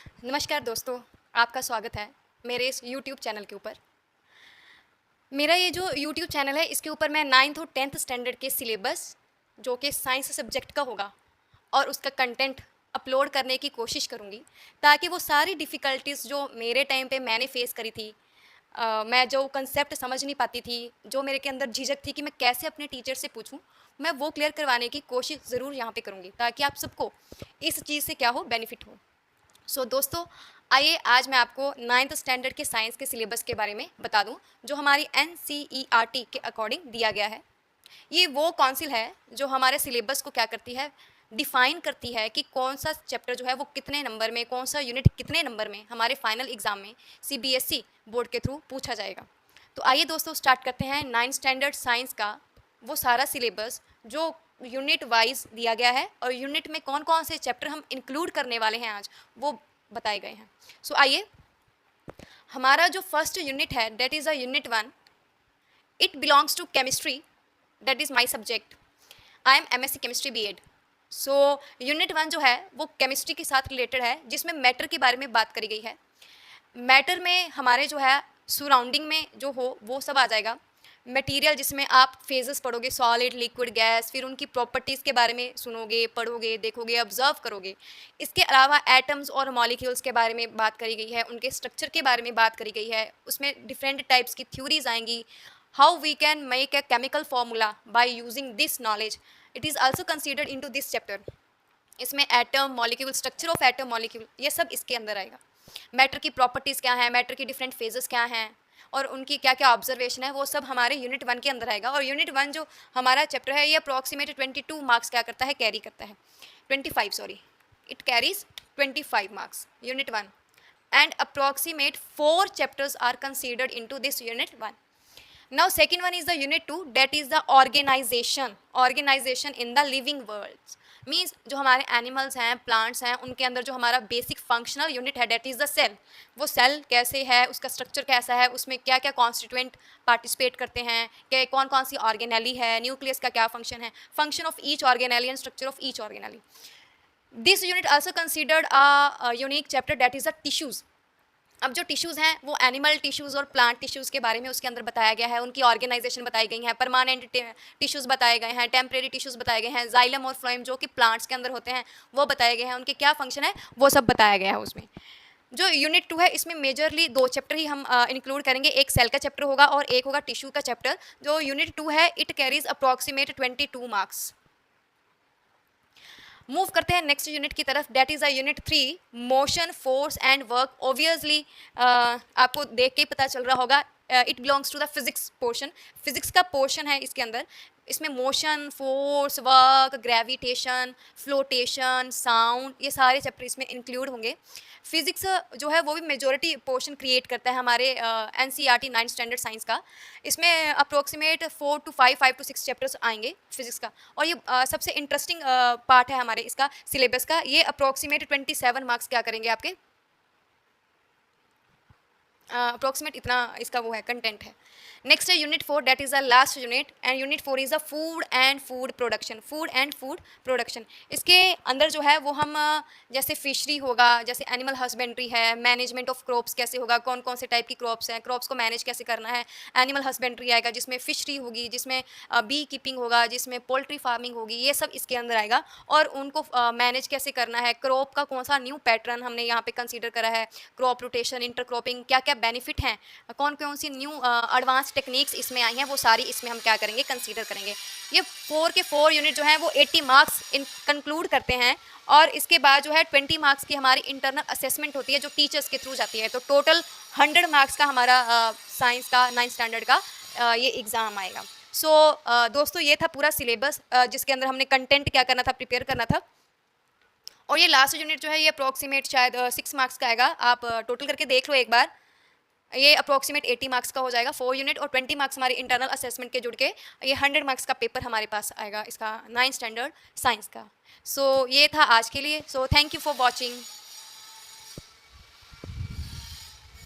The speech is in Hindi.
नमस्कार दोस्तों, आपका स्वागत है मेरे इस यूट्यूब चैनल के ऊपर। मेरा ये जो यूट्यूब चैनल है इसके ऊपर मैं 9th और 10th स्टैंडर्ड के सिलेबस जो कि साइंस सब्जेक्ट का होगा और उसका कंटेंट अपलोड करने की कोशिश करूँगी, ताकि वो सारी डिफ़िकल्टीज़ जो मेरे टाइम पे मैंने फ़ेस करी थी, मैं जो कंसेप्ट समझ नहीं पाती थी, जो मेरे के अंदर झिझक थी कि मैं कैसे अपने टीचर से पूछूँ, मैं वो क्लियर करवाने की कोशिश ज़रूर यहाँ पे करूँगी, ताकि आप सबको इस चीज़ से क्या हो, बेनिफिट हो। दोस्तों, आइए आज मैं आपको 9th स्टैंडर्ड के साइंस के सिलेबस के बारे में बता दूं, जो हमारी NCERT के अकॉर्डिंग दिया गया है। ये वो काउंसिल है जो हमारे सिलेबस को क्या करती है, डिफाइन करती है कि कौन सा चैप्टर जो है वो कितने नंबर में, कौन सा यूनिट कितने नंबर में हमारे फाइनल एग्जाम में CBSE बोर्ड के थ्रू पूछा जाएगा। तो आइए दोस्तों स्टार्ट करते हैं 9th स्टैंडर्ड साइंस का वो सारा सिलेबस जो यूनिट वाइज दिया गया है, और यूनिट में कौन कौन से चैप्टर हम इंक्लूड करने वाले हैं आज वो बताए गए हैं। आइए, हमारा जो फर्स्ट यूनिट है that is a unit 1। It belongs to chemistry, that is my subject. I am MSc chemistry B.Ed। Unit 1 जो है वो केमिस्ट्री के साथ रिलेटेड है, जिसमें मैटर के बारे में बात करी गई है। मैटर में हमारे जो है सराउंडिंग में जो हो वो सब आ जाएगा। मटेरियल जिसमें आप फेजेस पढ़ोगे, सॉलिड, लिक्विड, गैस, फिर उनकी प्रॉपर्टीज़ के बारे में सुनोगे, पढ़ोगे, देखोगे, ऑब्जर्व करोगे। इसके अलावा एटम्स और मॉलिक्यूल्स के बारे में बात करी गई है, उनके स्ट्रक्चर के बारे में बात करी गई है। उसमें डिफरेंट टाइप्स की थ्योरीज आएंगी। How we can make a chemical formula by using this knowledge, it is also considered into this chapter. इसमें atom, molecule, structure of atom, molecule, ये सब इसके अंदर आएगा। मैटर की प्रॉपर्टीज़ क्या हैं, मैटर की डिफरेंट फेजेस क्या हैं, और उनकी क्या क्या ऑब्जर्वेशन है, वो सब हमारे यूनिट 1 के अंदर आएगा। और यूनिट 1 जो हमारा चैप्टर है ये अप्रॉक्सीमेट 22 मार्क्स क्या करता है, कैरी करता है। 25 sorry, it carries 25 marks unit 1, and approximate 4 chapters are considered into this unit 1। Now second one is the unit 2, that is the organization in the living world। Means जो हमारे एनिमल्स हैं, प्लांट्स हैं, उनके अंदर जो हमारा बेसिक फंक्शनल यूनिट है डेट इज़ द सेल। वो सेल कैसे है, उसका स्ट्रक्चर कैसा है, उसमें क्या क्या कॉन्स्टिट्यूएंट पार्टिसिपेट करते हैं, कि कौन कौन सी ऑर्गेनेली है, न्यूक्लियस का क्या फंक्शन है, function of each organelle and structure of each organelle. This unit also considered a unique chapter that is the tissues. अब जो टिश्यूज़ हैं वो एनिमल टिश्यूज़ और प्लांट टिश्यूज़ के बारे में उसके अंदर बताया गया है, उनकी ऑर्गेनाइजेशन बताई गई है, परमानेंट टिश्यूज़ बताए गए हैं, टेम्परेरी टिश्यूज़ बताए गए हैं, जाइलम और फ्लोएम जो कि प्लांट्स के अंदर होते हैं वो बताए गए हैं, उनके क्या फंक्शन है वो सब बताया गया है उसमें। जो यूनिट 2 है इसमें मेजरली 2 चैप्टर ही हम इंक्लूड करेंगे, एक सेल का चैप्टर होगा और एक होगा टिश्यू का चैप्टर। जो यूनिट 2 है it carries approximate 22 marks. Move करते हैं नेक्स्ट यूनिट की तरफ, that is a unit 3, motion, force and work. Obviously आपको देख के ही पता चल रहा होगा, it belongs to the physics portion. Physics का पोर्शन है इसके अंदर। इसमें motion, force, work, gravitation, flotation, sound, ये सारे चैप्टर इसमें इंक्लूड होंगे। फिजिक्स जो है वो भी मेजॉरिटी पोर्शन क्रिएट करता है हमारे NCERT 9th स्टैंडर्ड साइंस का। इसमें अप्रोक्सीमेट 4 to 5, 5 to 6 चैप्टर्स आएंगे फिजिक्स का। और ये सबसे इंटरेस्टिंग पार्ट है हमारे इसका सिलेबस का। ये अप्रोक्सीमेट 27 मार्क्स क्या करेंगे आपके, अप्रोक्सीमेट इतना इसका वो है, कंटेंट है। नेक्स्ट है unit 4, that is the last unit, and unit 4 is the food and food production. Food and food production, इसके अंदर जो है वो हम जैसे फिशरी होगा, जैसे एनिमल हस्बेंड्री है, मैनेजमेंट ऑफ क्रॉप्स कैसे होगा, कौन कौन से टाइप की क्रॉप्स हैं, क्रॉप्स को मैनेज कैसे करना है। एनिमल हस्बेंड्री आएगा जिसमें फिशरी होगी, जिसमें बी कीपिंग होगा, जिसमें पोल्ट्री फार्मिंग होगी, ये सब इसके अंदर आएगा। और उनको मैनेज कैसे करना है, क्रॉप का कौन सा न्यू पैटर्न हमने यहाँ पे कंसीडर करा है, क्रॉप रोटेशन, इंटरक्रॉपिंग, क्या क्या बेनिफिट हैं, कौन कौन सी न्यू एडवांस टेक्निक्स इसमें आई हैं, वो सारी इसमें हम क्या करेंगे, कंसीडर करेंगे। ये 4 के 4 यूनिट जो हैं वो 80 मार्क्स इन कंक्लूड करते हैं। और इसके बाद जो है 20 मार्क्स की हमारी इंटरनल असेसमेंट होती है जो टीचर्स के थ्रू जाती है। तो टोटल 100 मार्क्स का हमारा साइंस का 9th स्टैंडर्ड का ये एग्ज़ाम आएगा। दोस्तों ये था पूरा सिलेबस जिसके अंदर हमने कंटेंट क्या करना था, प्रिपेयर करना था। और ये लास्ट यूनिट जो है ये अप्रॉक्सीमेट शायद 6 मार्क्स का आएगा। आप टोटल करके देख लो एक बार, ये अप्रॉक्सीमेट 80 मार्क्स का हो जाएगा 4 यूनिट, और 20 मार्क्स हमारे इंटरनल असेसमेंट के जुड़ के ये 100 मार्क्स का पेपर हमारे पास आएगा इसका 9th स्टैंडर्ड साइंस का। ये था आज के लिए। Thank you for watching.